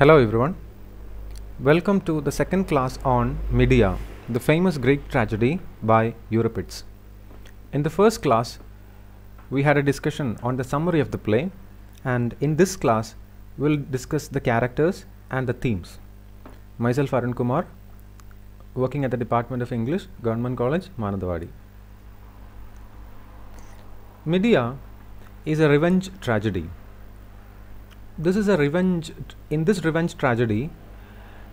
Hello everyone, welcome to the second class on Medea, the famous Greek tragedy by Euripides. In the first class, we had a discussion on the summary of the play, and in this class, we'll discuss the characters and the themes. Myself Arun Kumar, working at the Department of English, Government College, Manadawadi. Medea is a revenge tragedy. This is a revenge. In this revenge tragedy,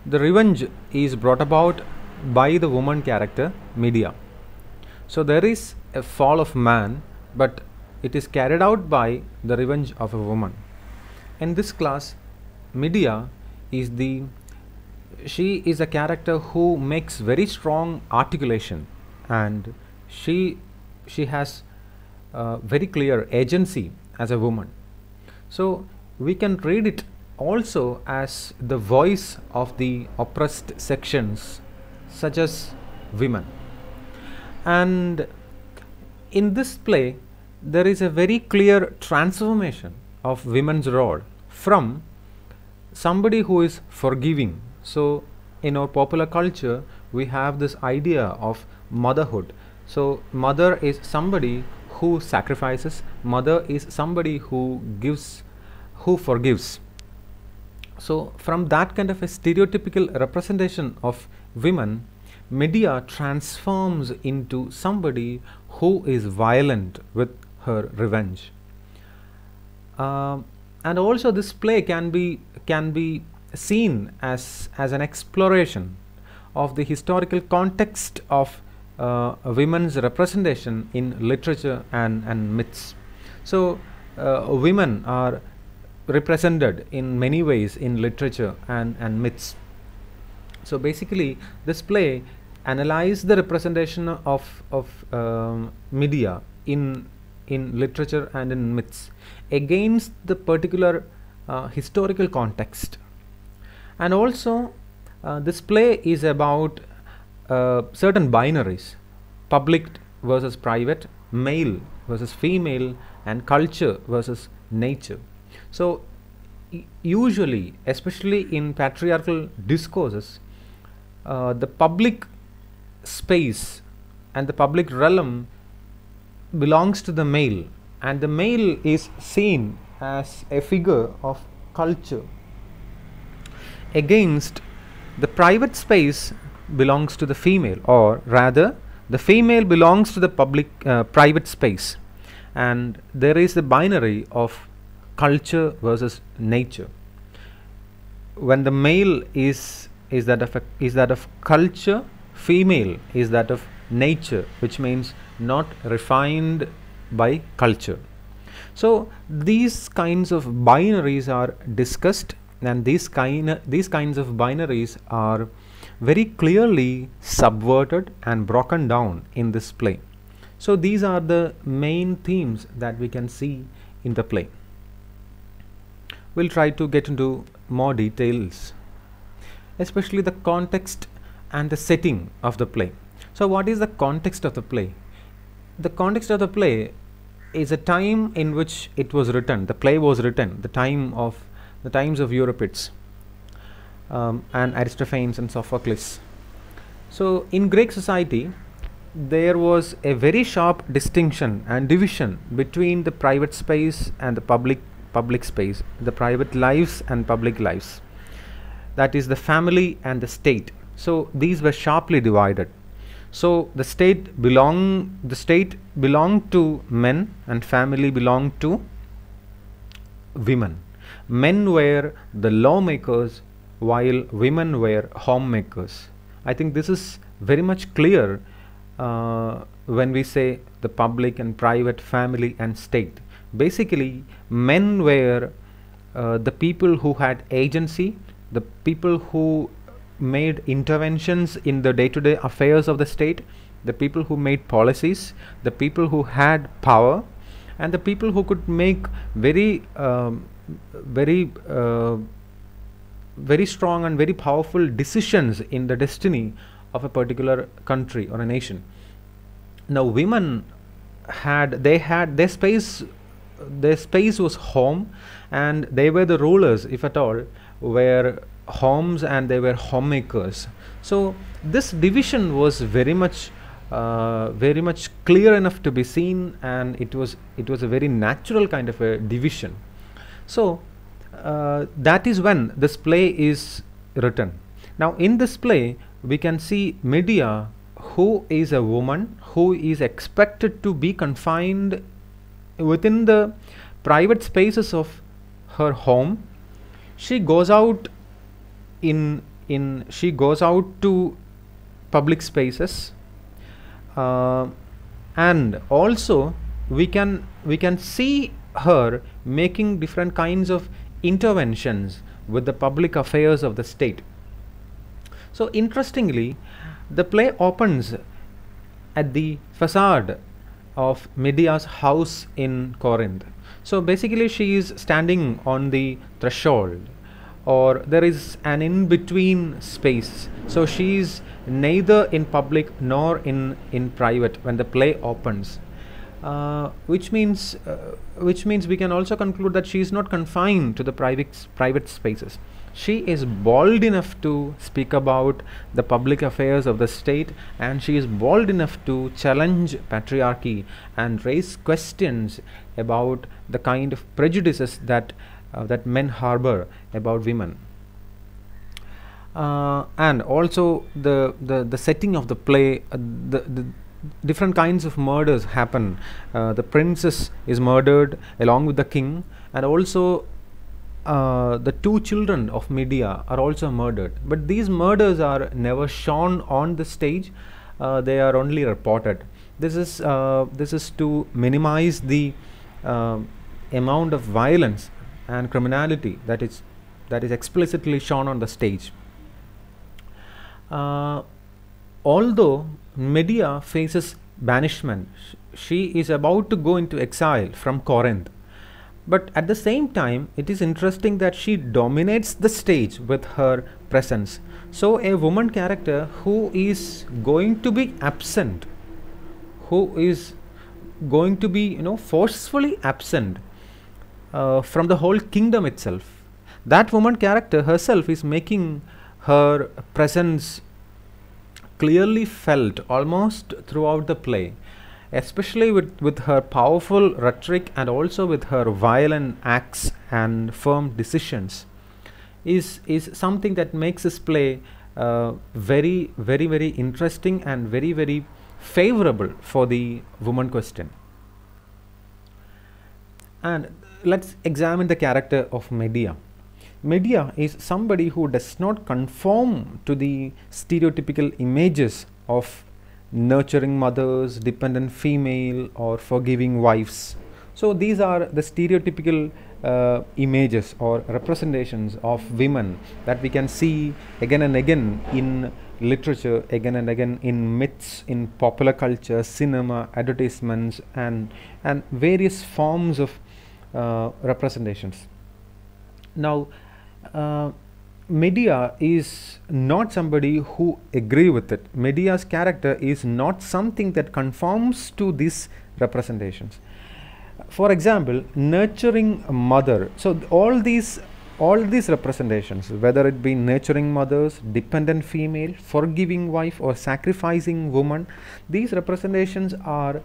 the revenge is brought about by the woman character Medea. So there is a fall of man, but it is carried out by the revenge of a woman. In this class, Medea is she is a character who makes very strong articulation, and she has very clear agency as a woman. So we can read it also as the voice of the oppressed sections such as women. And in this play there is a very clear transformation of women's role from somebody who is forgiving. So in our popular culture we have this idea of motherhood. So mother is somebody who sacrifices, mother is somebody who forgives. So from that kind of a stereotypical representation of women, Medea transforms into somebody who is violent with her revenge. And also this play can be seen as an exploration of the historical context of women's representation in literature and myths. So women are represented in many ways in literature and myths. So basically this play analyzes the representation of Medea in literature and in myths against the particular historical context. And also this play is about certain binaries: public versus private, male versus female, and culture versus nature. So usually, especially in patriarchal discourses, the public space and the public realm belongs to the male, and the male is seen as a figure of culture, against the private space belongs to the female, or rather the female belongs to the private space, and there is the binary of culture versus nature. When the male is that of culture, female is that of nature, which means not refined by culture. So these kinds of binaries are discussed, and these kinds of binaries are very clearly subverted and broken down in this play. So these are the main themes that we can see in the play. We'll try to get into more details, especially the context and the setting of the play. So what is the context of the play? The context of the play is a time in which it was written. The play was written, the times of Euripides and Aristophanes and Sophocles. So in Greek society there was a very sharp distinction and division between the private space and the public space, the private lives and public lives, that is the family and the state. So these were sharply divided. So the state belonged to men and family belonged to women. Men were the lawmakers while women were homemakers. I think this is very much clear when we say the public and private, family and state. Basically, men were the people who had agency, the people who made interventions in the day-to-day affairs of the state, the people who made policies, the people who had power, and the people who could make very strong and very powerful decisions in the destiny of a particular country or a nation. Now women had their space was home, and they were the rulers, if at all, were homes and they were homemakers. So this division was very much clear enough to be seen, and it was a very natural kind of a division. So that is when this play is written. Now in this play we can see Medea, who is a woman who is expected to be confined within the private spaces of her home. She goes out in she goes out to public spaces, uh, and also we can see her making different kinds of interventions with the public affairs of the state. So interestingly, the play opens at the facade of Medea's house in Corinth. So basically she is standing on the threshold, or there is an in between space. So she is neither in public nor in private when the play opens. Which means we can also conclude that she is not confined to the private spaces. She is bold enough to speak about the public affairs of the state, and she is bold enough to challenge patriarchy and raise questions about the kind of prejudices that men harbor about women. And also the setting of the play, the different kinds of murders happen. The princess is murdered along with the king, and also the two children of Medea are also murdered. But these murders are never shown on the stage; they are only reported. This is to minimize the amount of violence and criminality that is explicitly shown on the stage. Although Medea faces banishment, she is about to go into exile from Corinth. But at the same time, it is interesting that she dominates the stage with her presence. So a woman character who is going to be absent, who is going to be forcefully absent from the whole kingdom itself, that woman character herself is making her presence clearly felt almost throughout the play, especially with her powerful rhetoric and also with her violent acts and firm decisions, is something that makes this play very, very, very interesting and very, very favorable for the woman question. And let's examine the character of Medea. Medea is somebody who does not conform to the stereotypical images of nurturing mothers, dependent female, or forgiving wives. So these are the stereotypical images or representations of women that we can see again and again in literature, again and again in myths, in popular culture, cinema, advertisements, and various forms of representations. Now, Medea is not somebody who agree with it. Medea's character is not something that conforms to these representations. For example, nurturing a mother. So all these representations, whether it be nurturing mothers, dependent female, forgiving wife, or sacrificing woman, these representations are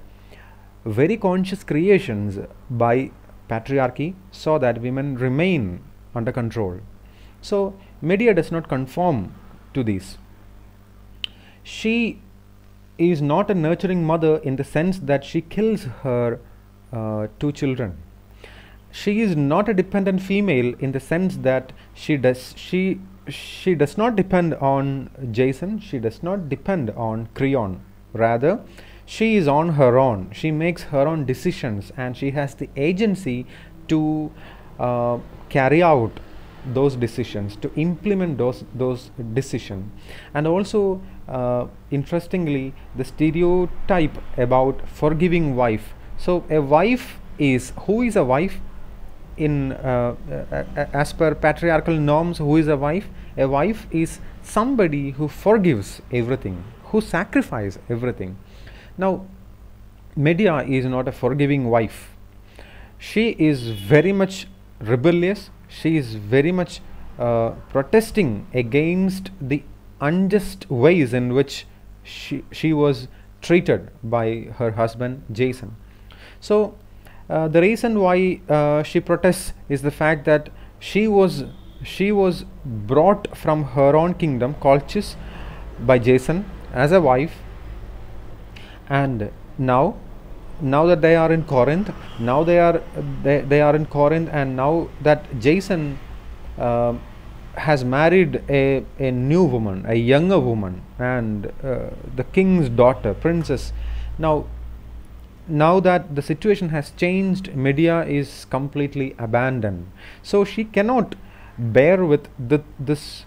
very conscious creations by patriarchy so that women remain under control. So Medea does not conform to these. She is not a nurturing mother in the sense that she kills her two children. She is not a dependent female in the sense that she does not depend on Jason. She does not depend on Creon. Rather, she is on her own. She makes her own decisions, and she has the agency to carry out those decisions, to implement those decisions. And also interestingly, the stereotype about forgiving wife. So a wife is, who is a wife in as per patriarchal norms? Who is a wife? A wife is somebody who forgives everything, who sacrifices everything. Now Medea is not a forgiving wife. She is very much rebellious. She is very much protesting against the unjust ways in which she was treated by her husband Jason. So the reason why she protests is the fact that she was brought from her own kingdom, Colchis, by Jason as a wife, and now that they are in Corinth, they are in Corinth, and now that Jason has married a new woman, a younger woman, and the king's daughter, princess. Now that the situation has changed, Medea is completely abandoned. So she cannot bear with this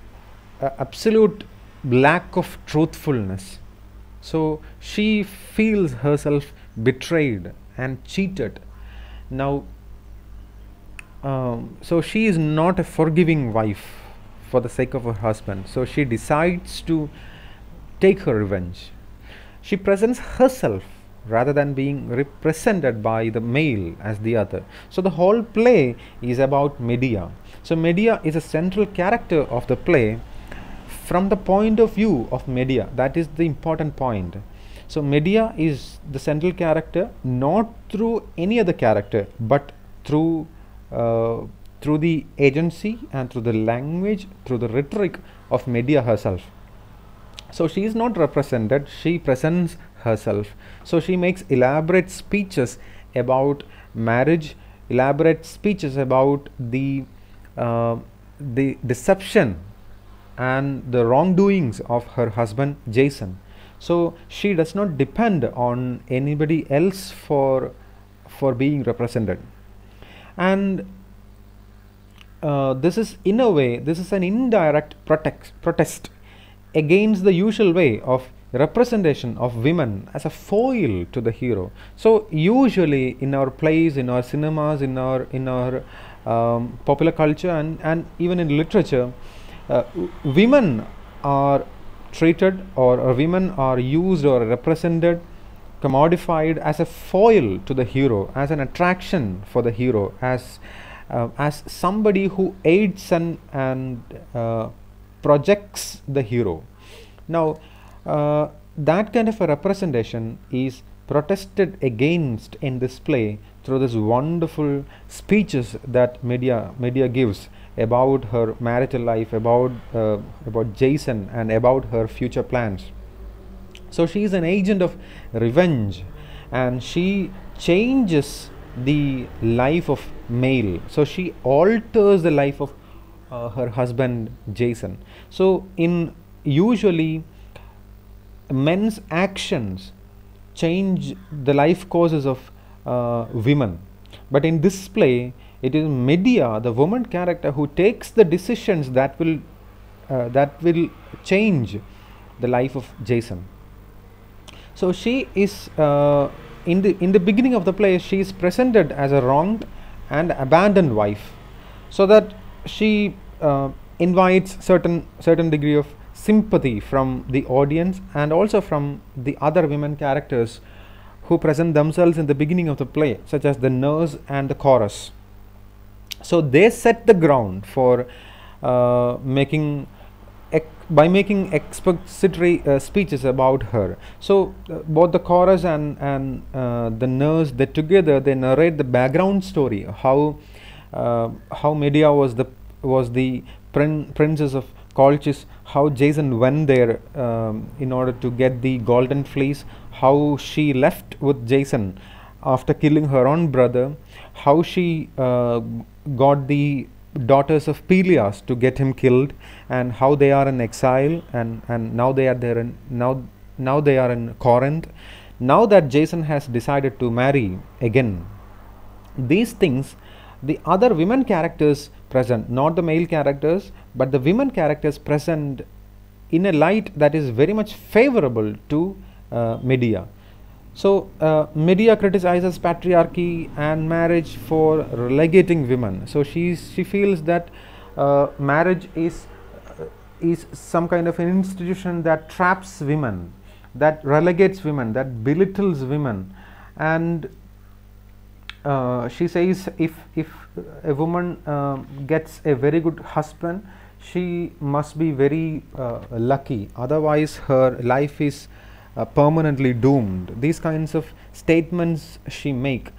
absolute lack of truthfulness. So she feels herself betrayed and cheated. Now, so she is not a forgiving wife for the sake of her husband. So she decides to take her revenge. She presents herself rather than being represented by the male as the other. So the whole play is about Medea. So Medea is a central character of the play from the point of view of Medea. That is the important point. So Medea is the central character, not through any other character, but through the agency and through the language, through the rhetoric of Medea herself. So she is not represented, she presents herself. So she makes elaborate speeches about marriage, elaborate speeches about the deception and the wrongdoings of her husband Jason. So she does not depend on anybody else for being represented. And this is, in a way, this is an indirect protest against the usual way of representation of women as a foil to the hero. So usually in our plays, in our cinemas, in our popular culture, and even in literature, women are treated, or women are used or represented, commodified as a foil to the hero, as an attraction for the hero, as somebody who aids and projects the hero. Now that kind of a representation is protested against in this play through this wonderful speeches that Medea gives about her marital life, about Jason, and about her future plans. So she is an agent of revenge, and she changes the life of male. So she alters the life of her husband Jason. So in usually men's actions change the life courses of women, but in this play it is Medea, the woman character, who takes the decisions that will change the life of Jason. So she is in the beginning of the play, she is presented as a wronged and abandoned wife, so that she invites certain degree of sympathy from the audience and also from the other women characters who present themselves in the beginning of the play, such as the nurse and the chorus. So they set the ground for making expository speeches about her. So both the chorus and the nurse, they together they narrate the background story, how Medea was the princess of Colchis, how Jason went there in order to get the golden fleece, how she left with Jason after killing her own brother, how she got the daughters of Peleus to get him killed, and how they are in exile, and now they are there now they are in Corinth. Now that Jason has decided to marry again, these things the other women characters present, not the male characters, but the women characters present in a light that is very much favorable to Medea. So Medea criticizes patriarchy and marriage for relegating women. So she feels that marriage is some kind of an institution that traps women, that relegates women, that belittles women, and she says if a woman gets a very good husband, she must be very lucky, otherwise her life is permanently doomed. These kinds of statements she make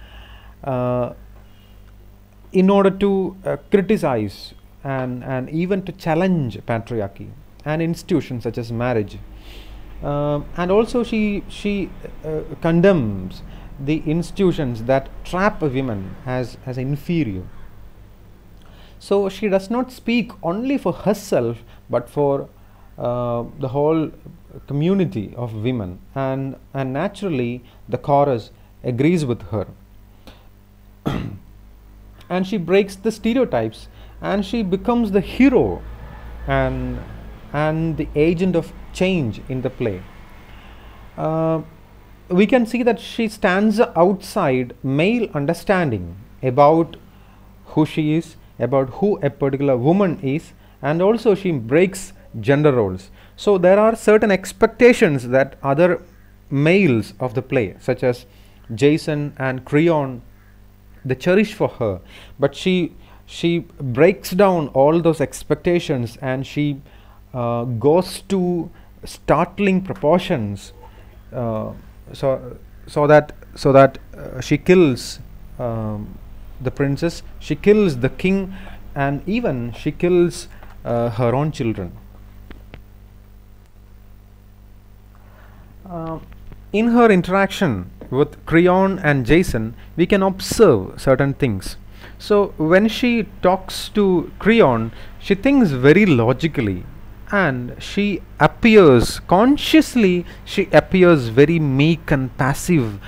in order to criticize and even to challenge patriarchy and institutions such as marriage. And also she condemns the institutions that trap women as inferior. So she does not speak only for herself but for the whole community of women, and naturally the chorus agrees with her. And she breaks the stereotypes and she becomes the hero and the agent of change in the play. We can see that she stands outside male understanding about who she is, about who a particular woman is, and also she breaks gender roles. So there are certain expectations that other males of the play, such as Jason and Creon, they cherish for her, but she breaks down all those expectations and she goes to startling proportions, so that she kills the princess, she kills the king, and even she kills her own children. In her interaction with Creon and Jason, we can observe certain things. So when she talks to Creon, she thinks very logically, and she appears consciously, she appears very meek and passive,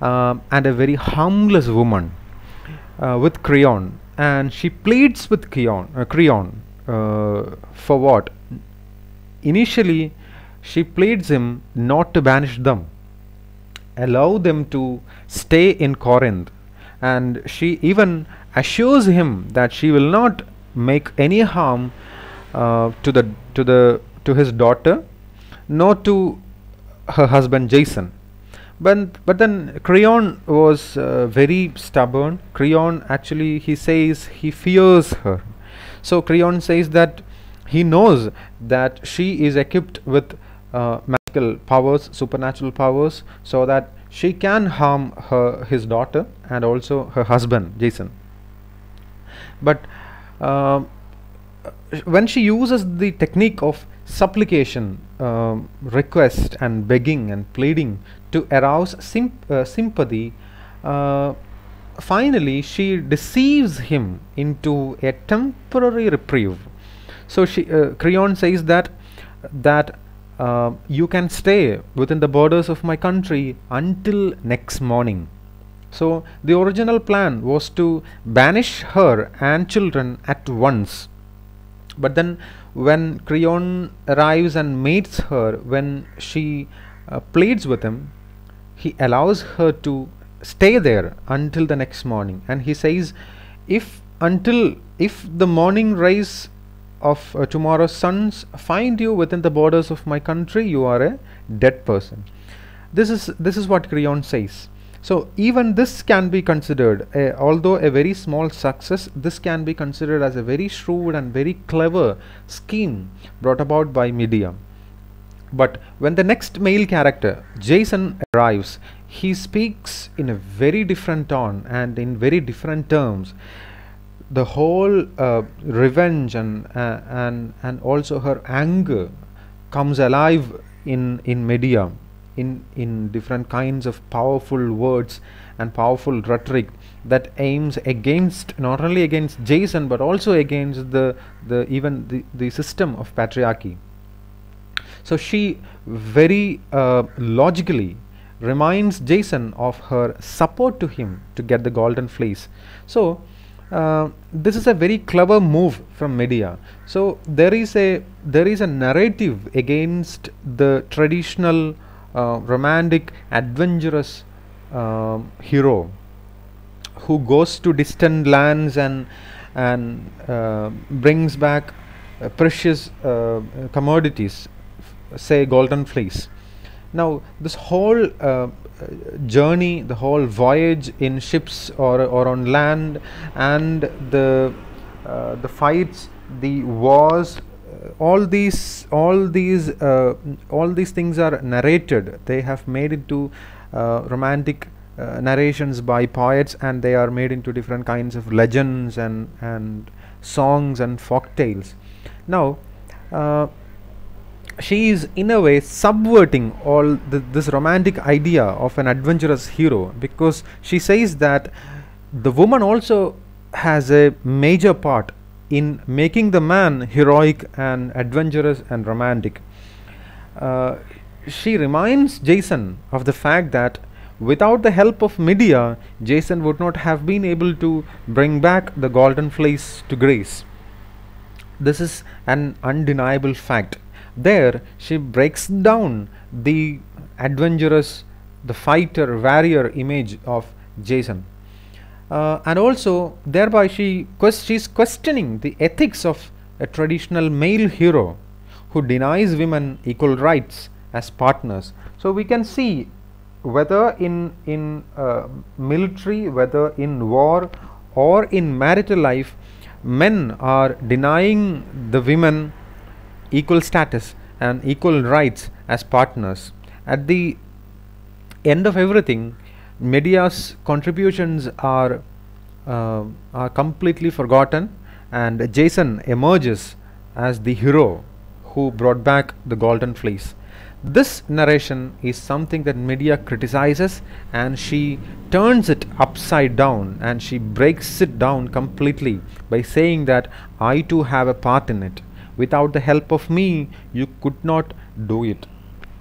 and a very harmless woman with Creon, and she pleads with Creon for what? Initially she pleads him not to banish them, allow them to stay in Corinth, and she even assures him that she will not make any harm to his daughter, nor to her husband Jason. But then Creon was very stubborn. Creon actually, he says he fears her. So Creon says that he knows that she is equipped with magical powers, supernatural powers, so that she can harm his daughter and also her husband Jason. But when she uses the technique of supplication, request and begging and pleading to arouse sympathy, finally she deceives him into a temporary reprieve. So Creon says that you can stay within the borders of my country until next morning. So the original plan was to banish her and children at once. But then when Creon arrives and meets her, when she pleads with him, he allows her to stay there until the next morning, and he says, if the morning rise of tomorrow's suns find you within the borders of my country, you are a dead person. This is what Creon says. So even this can be considered, although a very small success, this can be considered as a very shrewd and very clever scheme brought about by Medea. But when the next male character, Jason, arrives, he speaks in a very different tone and in very different terms. The whole revenge and also her anger comes alive in Medea, in different kinds of powerful words and powerful rhetoric that aims against, not only against Jason but also against the system of patriarchy. So she very logically reminds Jason of her support to him to get the golden fleece. So this is a very clever move from Medea. So there is a narrative against the traditional romantic adventurous hero who goes to distant lands and brings back precious commodities, say golden fleece. Now this whole journey, the whole voyage in ships or on land, and the fights, the wars, all these things are narrated. They have made into romantic narrations by poets, and they are made into different kinds of legends and songs and folk tales. Now she is in a way subverting all this romantic idea of an adventurous hero, because she says that the woman also has a major part in making the man heroic and adventurous and romantic. She reminds Jason of the fact that without the help of Medea, Jason would not have been able to bring back the golden fleece to Greece. This is an undeniable fact. There, she breaks down the adventurous, the fighter, warrior image of Jason. And also, thereby she is questioning the ethics of a traditional male hero who denies women equal rights as partners. So we can see whether in military, whether in war or in marital life, men are denying the women equal status and equal rights as partners. At the end of everything, Medea's contributions are completely forgotten, and Jason emerges as the hero who brought back the golden fleece. This narration is something that Medea criticizes, and she turns it upside down and she breaks it down completely by saying that I too have a part in it. Without the help of me, you could not do it.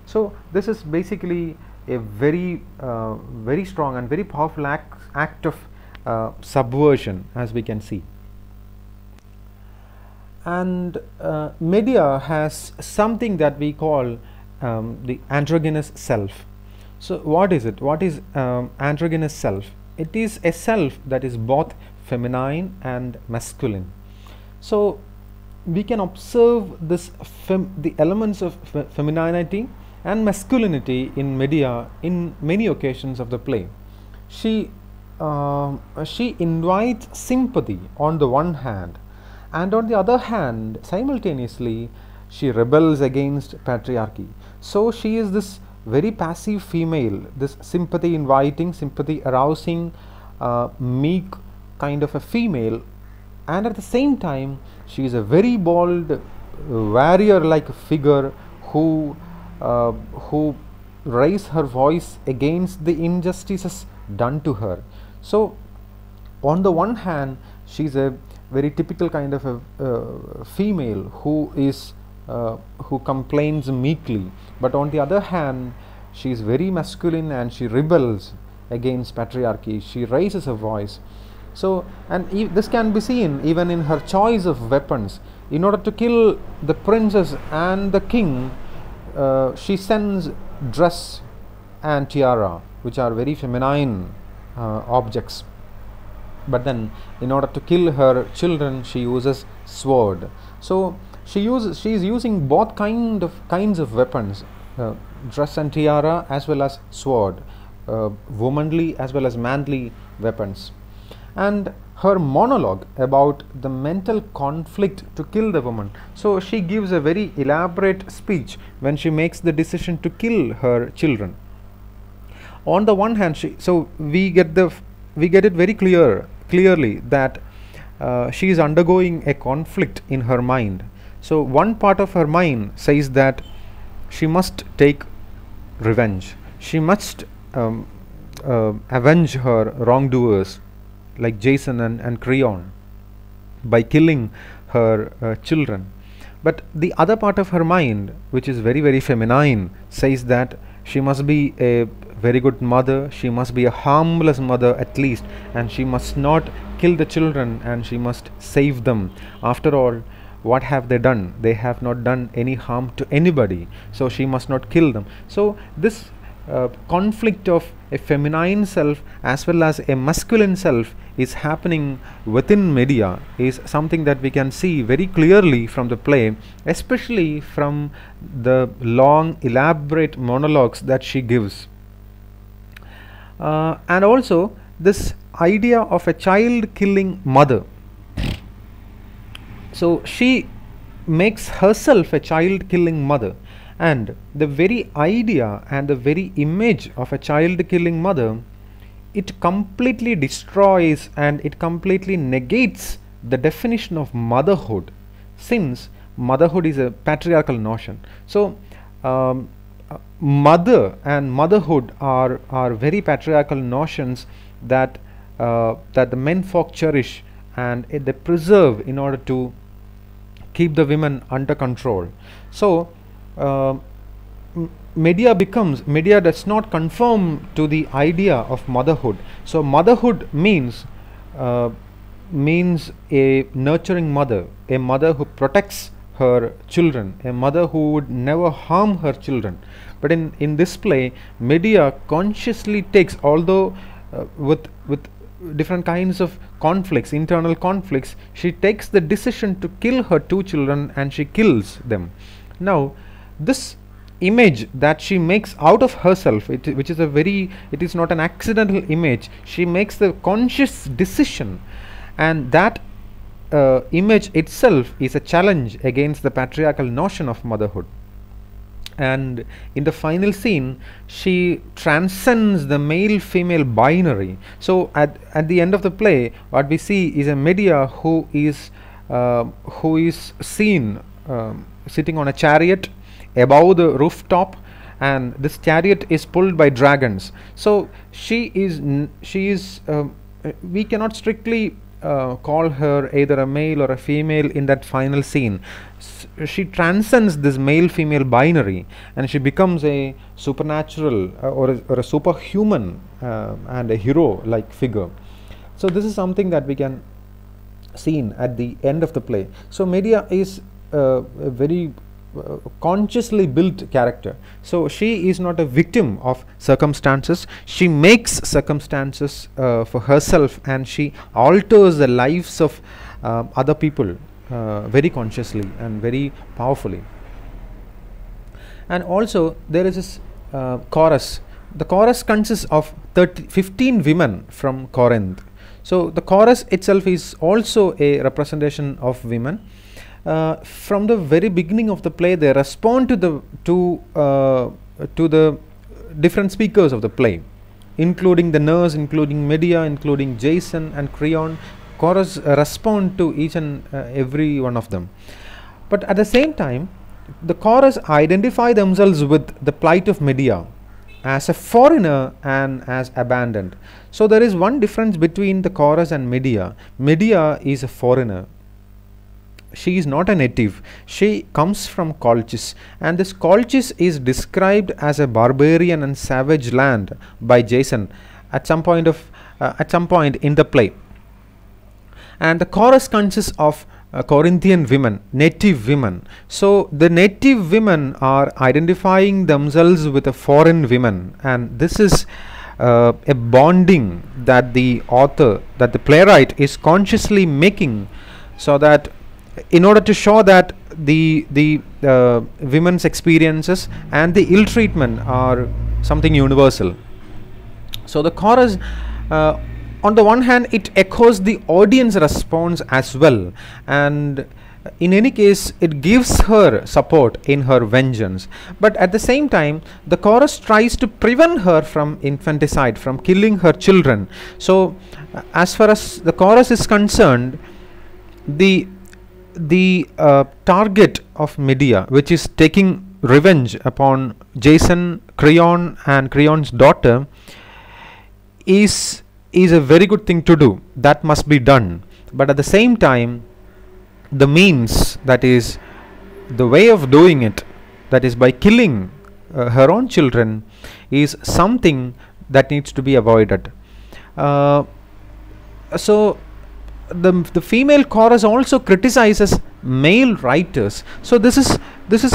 So this is basically a very very strong and very powerful act of subversion, as we can see. And Medea has something that we call the androgynous self. So what is it? What is androgynous self? It is a self that is both feminine and masculine. So we can observe this the elements of femininity and masculinity in Medea in many occasions of the play. She invites sympathy on the one hand, and on the other hand, simultaneously, she rebels against patriarchy. So she is this very passive female, this sympathy inviting, sympathy arousing, meek kind of a female, and at the same time she is a very bold warrior like figure who raise her voice against the injustices done to her. So on the one hand, she is a very typical kind of a female who complains meekly, but on the other hand, she is very masculine and she rebels against patriarchy. She raises her voice. So, and this can be seen even in her choice of weapons. In order to kill the princess and the king, she sends dress and tiara, which are very feminine objects. But then, in order to kill her children, she uses sword. So she is using both kinds of weapons, dress and tiara, as well as sword, womanly as well as manly weapons. And her monologue about the mental conflict to kill the woman. So she gives a very elaborate speech when she makes the decision to kill her children. On the one hand, we get it very clearly that she is undergoing a conflict in her mind. So one part of her mind says that she must take revenge. She must avenge her wrongdoers like Jason and Creon by killing her children. But the other part of her mind, which is very, very feminine, says that she must be a very good mother, she must be a harmless mother at least, and she must not kill the children, and she must save them. After all, what have they done? They have not done any harm to anybody, so she must not kill them. So this conflict of a feminine self as well as a masculine self is happening within Medea is something that we can see very clearly from the play, especially from the long elaborate monologues that she gives. And also this idea of a child killing mother. So she makes herself a child killing mother, and the very idea and the very image of a child killing mother, it completely destroys and it completely negates the definition of motherhood, since motherhood is a patriarchal notion. So mother and motherhood are very patriarchal notions that that the men folk cherish, and they preserve in order to keep the women under control. So Medea does not conform to the idea of motherhood. So motherhood means a nurturing mother, a mother who protects her children, a mother who would never harm her children. But in this play, Medea consciously takes, although with different kinds of conflicts, internal conflicts, she takes the decision to kill her two children, and she kills them. Now this image that she makes out of herself, which is it is not an accidental image, she makes the conscious decision, and that image itself is a challenge against the patriarchal notion of motherhood. And in the final scene, she transcends the male female binary. So at the end of the play, what we see is a Medea who is seen sitting on a chariot above the rooftop, and this chariot is pulled by dragons. So she is we cannot strictly call her either a male or a female in that final scene. She transcends this male female binary, and she becomes a supernatural or a superhuman and a hero like figure. So this is something that we can see at the end of the play. So Medea is a very consciously built character. So she is not a victim of circumstances. She makes circumstances for herself, and she alters the lives of other people very consciously and very powerfully. And also there is this chorus. The chorus consists of 15 women from Corinth. So the chorus itself is also a representation of women. From the very beginning of the play, they respond to the different speakers of the play, including the nurse, including Medea, including Jason and Creon. Chorus respond to each and every one of them. But at the same time, the chorus identify themselves with the plight of Medea as a foreigner and as abandoned. So there is one difference between the chorus and Medea. Medea is a foreigner. She is not a native. She comes from Colchis, and this Colchis is described as a barbarian and savage land by Jason at some point in the play. And the chorus consists of Corinthian women, native women. So the native women are identifying themselves with a foreign women, and this is a bonding that the author, that the playwright is consciously making, so that in order to show that the women's experiences and the ill treatment are something universal. So the chorus, on the one hand, it echoes the audience response as well, and in any case it gives her support in her vengeance. But at the same time, the chorus tries to prevent her from infanticide, from killing her children. So as far as the chorus is concerned, the target of Medea, which is taking revenge upon Jason, Creon and Creon's daughter, is a very good thing to do. That must be done. But at the same time, the means, that is the way of doing it, that is by killing her own children, is something that needs to be avoided. So the female chorus also criticizes male writers. So this is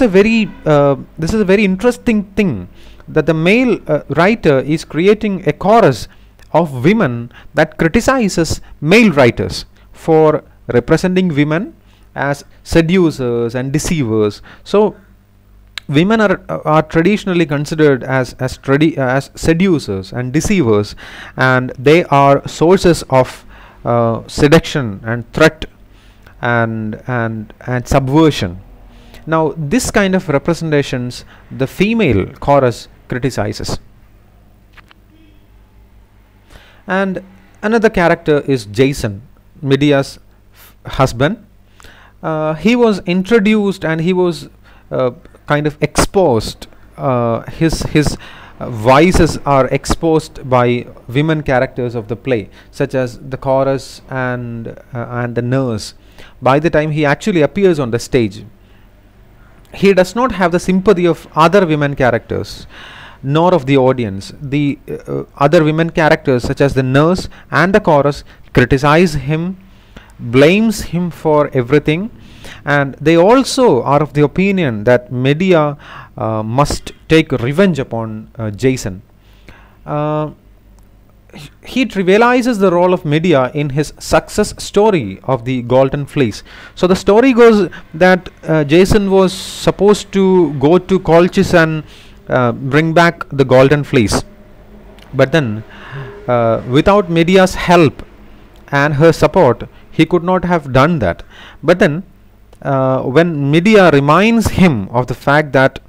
a very interesting thing, that the male writer is creating a chorus of women that criticizes male writers for representing women as seducers and deceivers. So women are traditionally considered as seducers and deceivers, and they are sources of seduction and threat and subversion. Now, this kind of representations the female chorus criticizes. And another character is Jason, Medea's husband. He was introduced and he was kind of exposed. His vices are exposed by women characters of the play, such as the chorus and the nurse. By the time he actually appears on the stage, he does not have the sympathy of other women characters nor of the audience. The other women characters, such as the nurse and the chorus, criticize him, blames him for everything, and they also are of the opinion that Medea must take revenge upon Jason. He trivializes the role of Medea in his success story of the Golden Fleece. So the story goes that Jason was supposed to go to Colchis and bring back the Golden Fleece, but then without Medea's help and her support, he could not have done that. But then when Medea reminds him of the fact that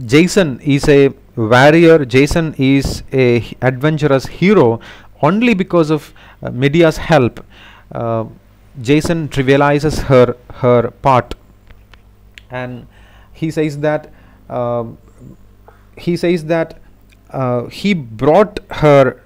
Jason is a warrior, Jason is a adventurous hero, only because of Medea's help, Jason trivializes her part, and he says that he brought her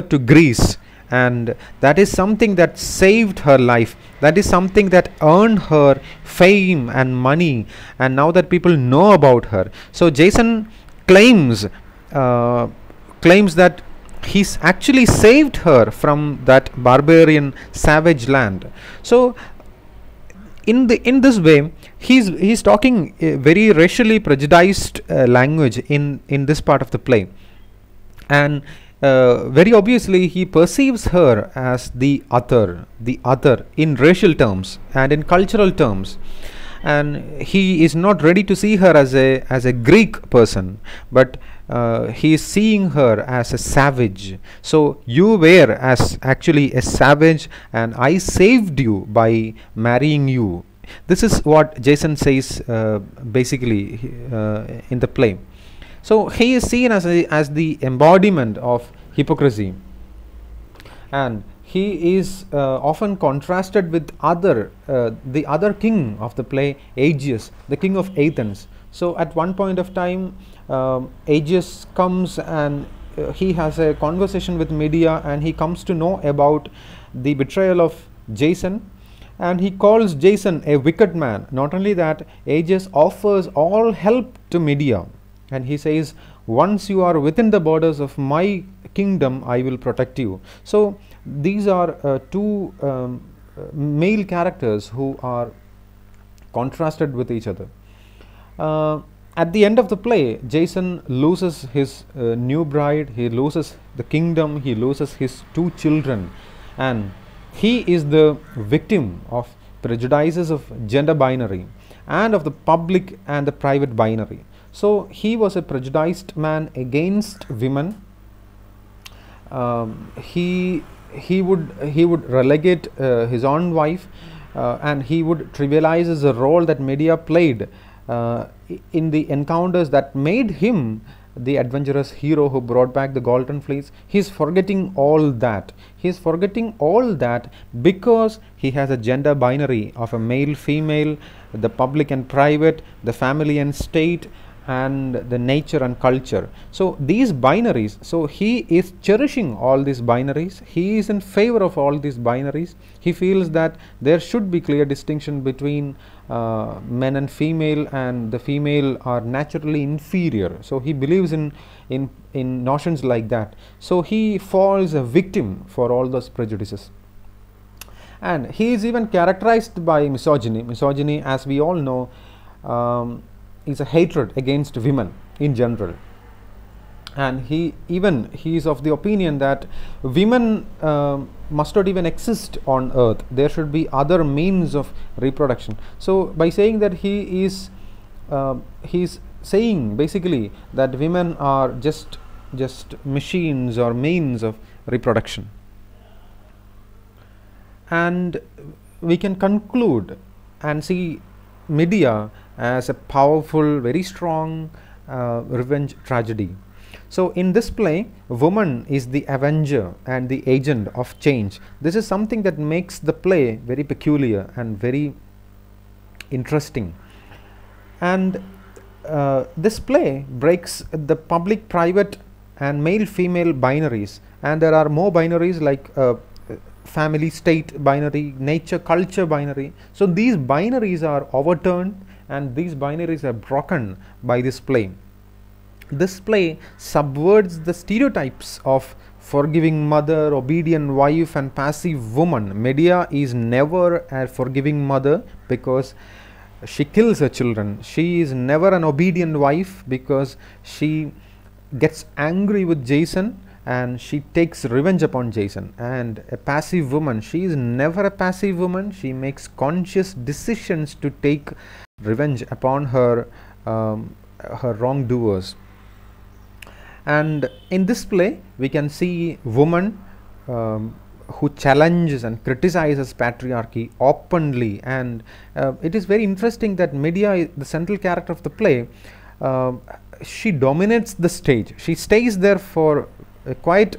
to Greece, and that is something that saved her life, that is something that earned her fame and money, and now that people know about her. So Jason claims that he's actually saved her from that barbarian savage land. So in this way, he's talking a very racially prejudiced language in this part of the play, and very obviously he perceives her as the other in racial terms and in cultural terms, and he is not ready to see her as a Greek person, but he is seeing her as a savage. So you were as actually a savage, and I saved you by marrying you. This is what Jason says basically in the play. So he is seen as the embodiment of hypocrisy, and he is often contrasted with the other king of the play, Aegeus, the king of Athens. So at one point of time, Aegeus comes and he has a conversation with Medea, and he comes to know about the betrayal of Jason, and he calls Jason a wicked man. Not only that, Aegeus offers all help to Medea, and he says, once you are within the borders of my kingdom, I will protect you. So these are two male characters who are contrasted with each other. At the end of the play, Jason loses his new bride, he loses the kingdom, he loses his two children, and he is the victim of prejudices of gender binary and of the public and the private binary. So he was a prejudiced man against women. He would relegate his own wife, and he would trivialize the role that Medea played in the encounters that made him the adventurous hero who brought back the Golden Fleece. He is forgetting all that. He is forgetting all that because he has a gender binary of a male, female, the public and private, the family and state, and the nature and culture. So these binaries, so he is cherishing all these binaries, he is in favor of all these binaries. He feels that there should be clear distinction between men and female, and the female are naturally inferior. So he believes in notions like that. So he falls a victim for all those prejudices, and he is even characterized by misogyny. Misogyny, as we all know, is a hatred against women in general. and he is of the opinion that women must not even exist on earth. There should be other means of reproduction. So by saying that, he's saying basically that women are just machines or means of reproduction. And we can conclude and see Medea as a powerful, very strong revenge tragedy. So in this play, woman is the avenger and the agent of change. This is something that makes the play very peculiar and very interesting. And this play breaks the public, private and male female binaries, and there are more binaries like family state binary, nature culture binary. So these binaries are overturned and these binaries are broken by this play. This play subverts the stereotypes of forgiving mother, obedient wife and passive woman. Medea is never a forgiving mother because she kills her children. She is never an obedient wife because she gets angry with Jason and she takes revenge upon Jason. And a passive woman, she is never a passive woman. She makes conscious decisions to take revenge upon her wrongdoers. And in this play we can see woman who challenges and criticizes patriarchy openly. And it is very interesting that Medea, the central character of the play, she dominates the stage. She stays there for quite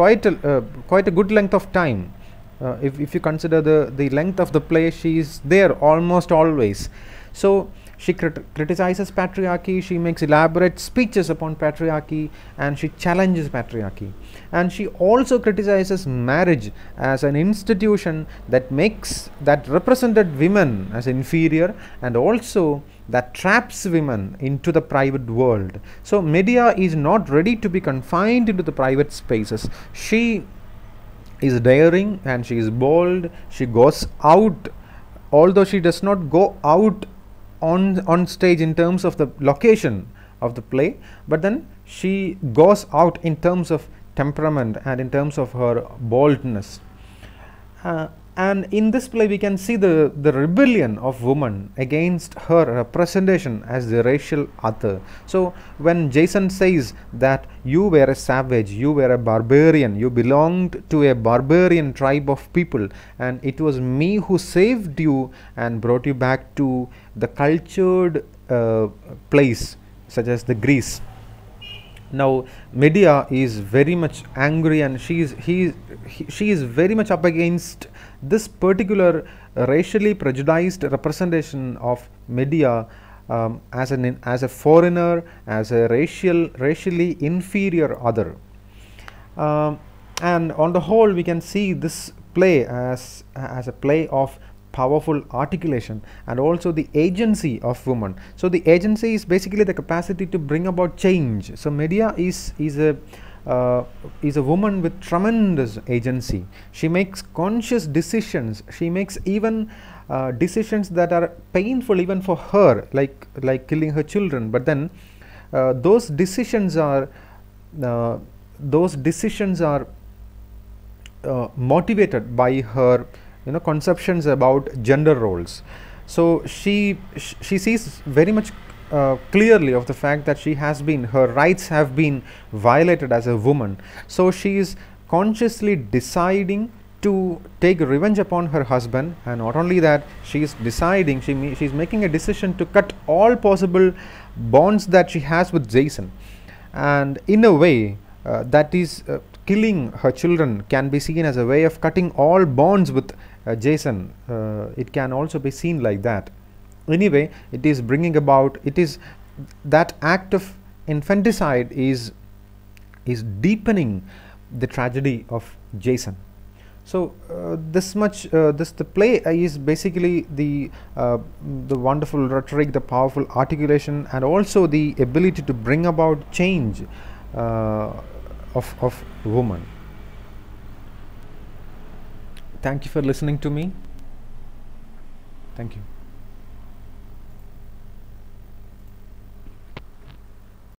a good length of time. If you consider the length of the play, she is there almost always. So she criticizes patriarchy, she makes elaborate speeches upon patriarchy, and she challenges patriarchy. And she also criticizes marriage as an institution that represented women as inferior, and also that traps women into the private world. So Medea is not ready to be confined into the private spaces. She is daring and she is bold. She goes out, although she does not go out on stage in terms of the location of the play, but then she goes out in terms of temperament and in terms of her boldness. And in this play we can see the rebellion of woman against her representation as the racial other. So when Jason says that you were a savage, you were a barbarian, you belonged to a barbarian tribe of people, and it was me who saved you and brought you back to the cultured place such as the Greece. Now Medea is very much angry, and she is very much up against this particular racially prejudiced representation of Medea as a foreigner, as a racially inferior other. And on the whole, we can see this play as a play of powerful articulation and also the agency of woman. So the agency is basically the capacity to bring about change. So Medea is a woman with tremendous agency. She makes conscious decisions. She makes even decisions that are painful even for her, like killing her children. But then those decisions are motivated by her conceptions about gender roles. So she sees very much clearly of the fact that her rights have been violated as a woman. So she is consciously deciding to take revenge upon her husband, and not only that, she is making a decision to cut all possible bonds that she has with Jason. And in a way, that is killing her children can be seen as a way of cutting all bonds with Jason. It can also be seen like that. Anyway, it is that act of infanticide is deepening the tragedy of Jason. So the play is basically the wonderful rhetoric, the powerful articulation, and also the ability to bring about change of woman. Thank you for listening to me. Thank you.